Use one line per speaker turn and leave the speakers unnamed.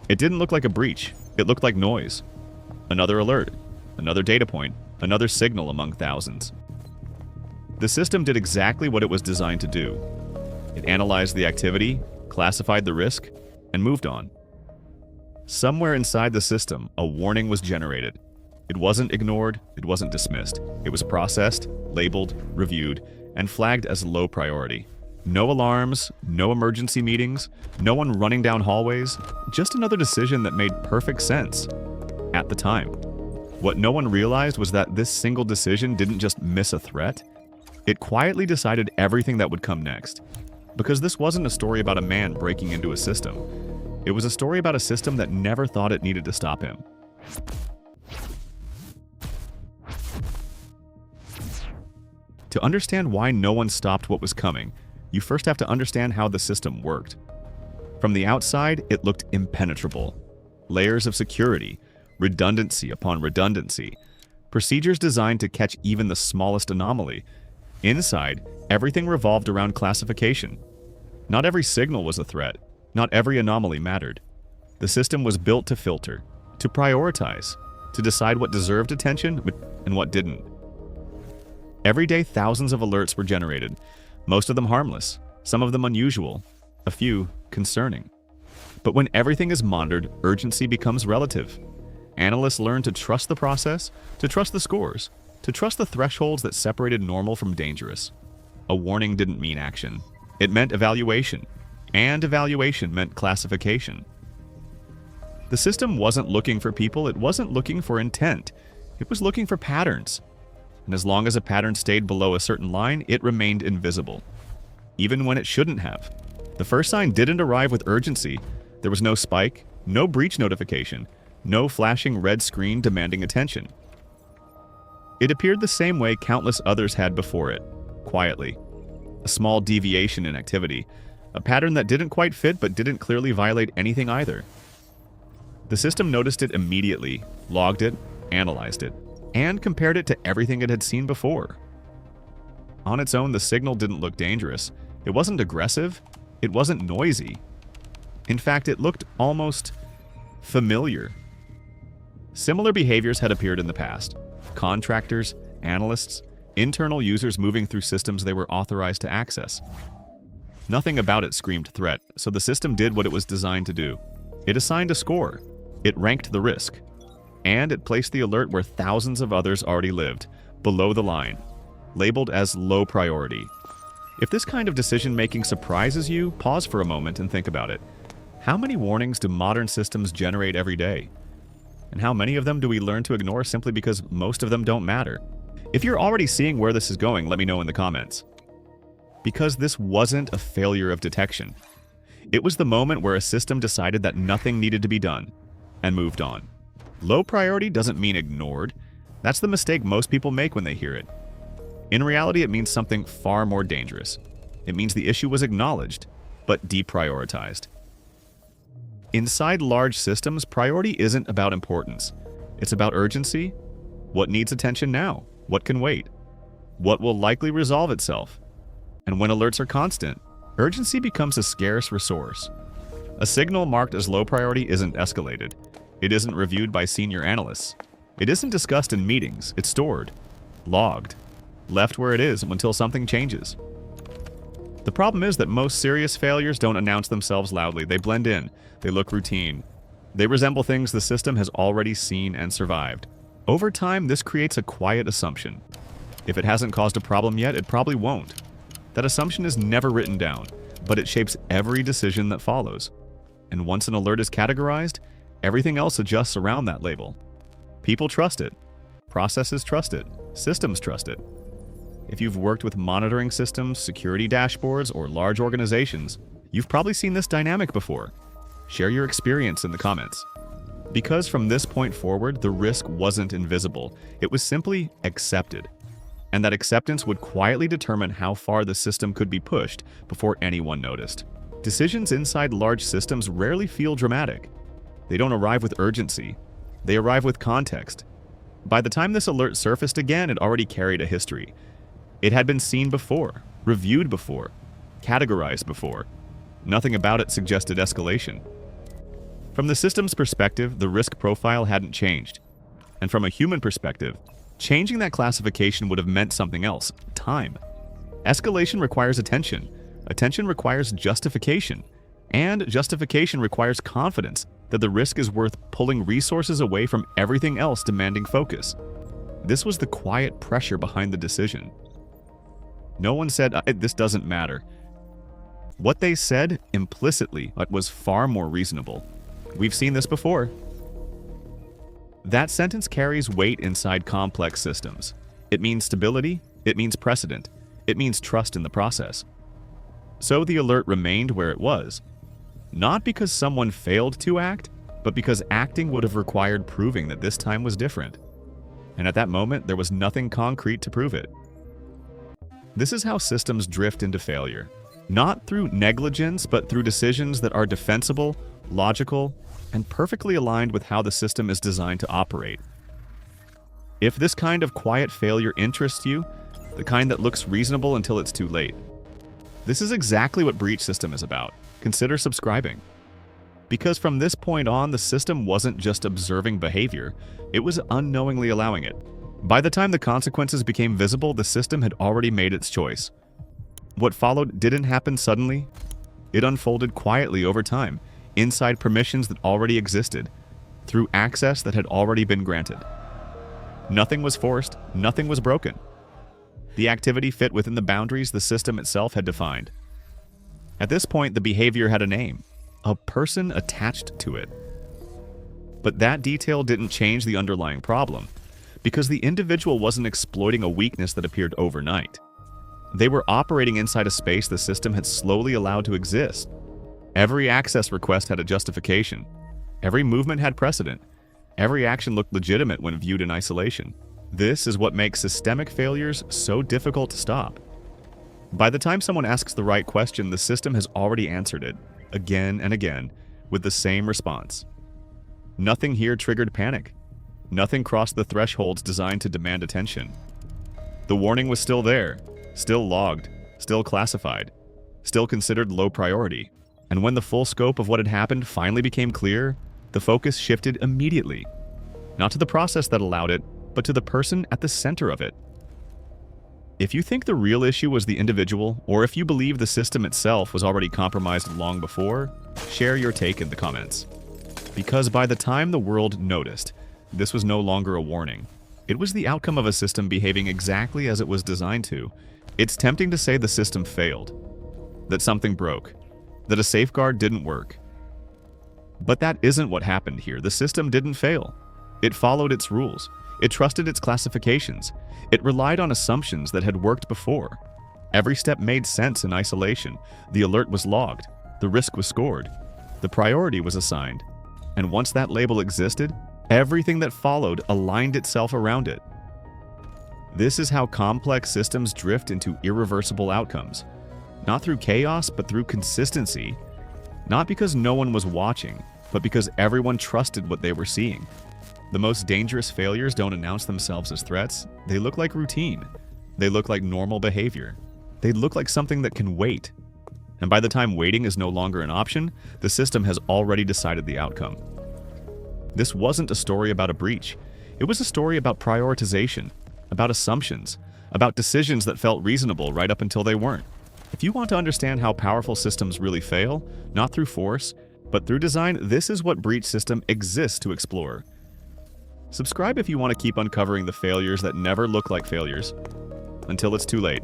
It didn't look like a breach. It looked like noise. Another alert, another data point, another signal among thousands. The system did exactly what it was designed to do. It analyzed the activity, classified the risk, and moved on. Somewhere inside the system, a warning was generated. It wasn't ignored, it wasn't dismissed. It was processed, labeled, reviewed, and flagged as low priority. No alarms, no emergency meetings, no one running down hallways, just another decision that made perfect sense at the time. What no one realized was that this single decision didn't just miss a threat, it quietly decided everything that would come next. Because this wasn't a story about a man breaking into a system. It was a story about a system that never thought it needed to stop him. To understand why no one stopped what was coming, you first have to understand how the system worked. From the outside, it looked impenetrable. Layers of security, redundancy upon redundancy, procedures designed to catch even the smallest anomaly. Inside, everything revolved around classification. Not every signal was a threat. Not every anomaly mattered. The system was built to filter, to prioritize, to decide what deserved attention and what didn't. Every day, thousands of alerts were generated, most of them harmless, some of them unusual, a few concerning. But when everything is monitored, urgency becomes relative. Analysts learn to trust the process, to trust the scores, to trust the thresholds that separated normal from dangerous. A warning didn't mean action. It meant evaluation, and evaluation meant classification. The system wasn't looking for people, it wasn't looking for intent. It was looking for patterns. And as long as a pattern stayed below a certain line, it remained invisible. Even when it shouldn't have. The first sign didn't arrive with urgency. There was no spike, no breach notification, no flashing red screen demanding attention. It appeared the same way countless others had before it, quietly. A small deviation in activity, a pattern that didn't quite fit but didn't clearly violate anything either. The system noticed it immediately, logged it, analyzed it, and compared it to everything it had seen before. On its own, the signal didn't look dangerous. It wasn't aggressive. It wasn't noisy. In fact, it looked almost familiar. Similar behaviors had appeared in the past. Contractors, analysts, internal users moving through systems they were authorized to access. Nothing about it screamed threat, so the system did what it was designed to do. It assigned a score. It ranked the risk. And it placed the alert where thousands of others already lived, below the line, labeled as low priority. If this kind of decision-making surprises you, pause for a moment and think about it. How many warnings do modern systems generate every day? And how many of them do we learn to ignore simply because most of them don't matter? If you're already seeing where this is going, let me know in the comments. Because this wasn't a failure of detection. It was the moment where a system decided that nothing needed to be done, and moved on. Low priority doesn't mean ignored. That's the mistake most people make when they hear it. In reality, it means something far more dangerous. It means the issue was acknowledged, but deprioritized. Inside large systems, priority isn't about importance. It's about urgency. What needs attention now? What can wait? What will likely resolve itself? And when alerts are constant, urgency becomes a scarce resource. A signal marked as low priority isn't escalated. It isn't reviewed by senior analysts. It isn't discussed in meetings. It's stored, logged, left where it is until something changes. The problem is that most serious failures don't announce themselves loudly. They blend in. They look routine. They resemble things the system has already seen and survived. Over time, this creates a quiet assumption. If it hasn't caused a problem yet, it probably won't. That assumption is never written down, but it shapes every decision that follows. And once an alert is categorized, everything else adjusts around that label. People trust it. Processes trust it. Systems trust it. If you've worked with monitoring systems, security dashboards, or large organizations, you've probably seen this dynamic before. Share your experience in the comments. Because from this point forward, the risk wasn't invisible. It was simply accepted. And that acceptance would quietly determine how far the system could be pushed before anyone noticed. Decisions inside large systems rarely feel dramatic. They don't arrive with urgency. They arrive with context. By the time this alert surfaced again, it already carried a history. It had been seen before, reviewed before, categorized before. Nothing about it suggested escalation. From the system's perspective, the risk profile hadn't changed. And from a human perspective, changing that classification would have meant something else: time. Escalation requires attention. Attention requires justification. And justification requires confidence that the risk is worth pulling resources away from everything else demanding focus. This was the quiet pressure behind the decision. No one said, "This doesn't matter." What they said, implicitly, was far more reasonable. We've seen this before. That sentence carries weight inside complex systems. It means stability, it means precedent, it means trust in the process. So the alert remained where it was. Not because someone failed to act, but because acting would have required proving that this time was different. And at that moment, there was nothing concrete to prove it. This is how systems drift into failure. Not through negligence, but through decisions that are defensible, logical, and perfectly aligned with how the system is designed to operate. If this kind of quiet failure interests you, the kind that looks reasonable until it's too late, this is exactly what Breach System is about. Consider subscribing. Because from this point on, the system wasn't just observing behavior, it was unknowingly allowing it. By the time the consequences became visible, the system had already made its choice. What followed didn't happen suddenly. It unfolded quietly over time, inside permissions that already existed, through access that had already been granted. Nothing was forced, nothing was broken. The activity fit within the boundaries the system itself had defined. At this point, the behavior had a name, a person attached to it. But that detail didn't change the underlying problem, because the individual wasn't exploiting a weakness that appeared overnight. They were operating inside a space the system had slowly allowed to exist. Every access request had a justification. Every movement had precedent. Every action looked legitimate when viewed in isolation. This is what makes systemic failures so difficult to stop. By the time someone asks the right question, the system has already answered it, again and again, with the same response. Nothing here triggered panic. Nothing crossed the thresholds designed to demand attention. The warning was still there, still logged, still classified, still considered low priority. And when the full scope of what had happened finally became clear, the focus shifted immediately. Not to the process that allowed it, but to the person at the center of it. If you think the real issue was the individual, or if you believe the system itself was already compromised long before, share your take in the comments. Because by the time the world noticed, this was no longer a warning. It was the outcome of a system behaving exactly as it was designed to. It's tempting to say the system failed, that something broke, that a safeguard didn't work. But that isn't what happened here. The system didn't fail. It followed its rules. It trusted its classifications. It relied on assumptions that had worked before. Every step made sense in isolation. The alert was logged. The risk was scored. The priority was assigned. And once that label existed, everything that followed aligned itself around it. This is how complex systems drift into irreversible outcomes. Not through chaos, but through consistency. Not because no one was watching, but because everyone trusted what they were seeing. The most dangerous failures don't announce themselves as threats. They look like routine. They look like normal behavior. They look like something that can wait. And by the time waiting is no longer an option, the system has already decided the outcome. This wasn't a story about a breach. It was a story about prioritization, about assumptions, about decisions that felt reasonable right up until they weren't. If you want to understand how powerful systems really fail, not through force, but through design, this is what Breach System exists to explore. Subscribe if you want to keep uncovering the failures that never look like failures. Until it's too late.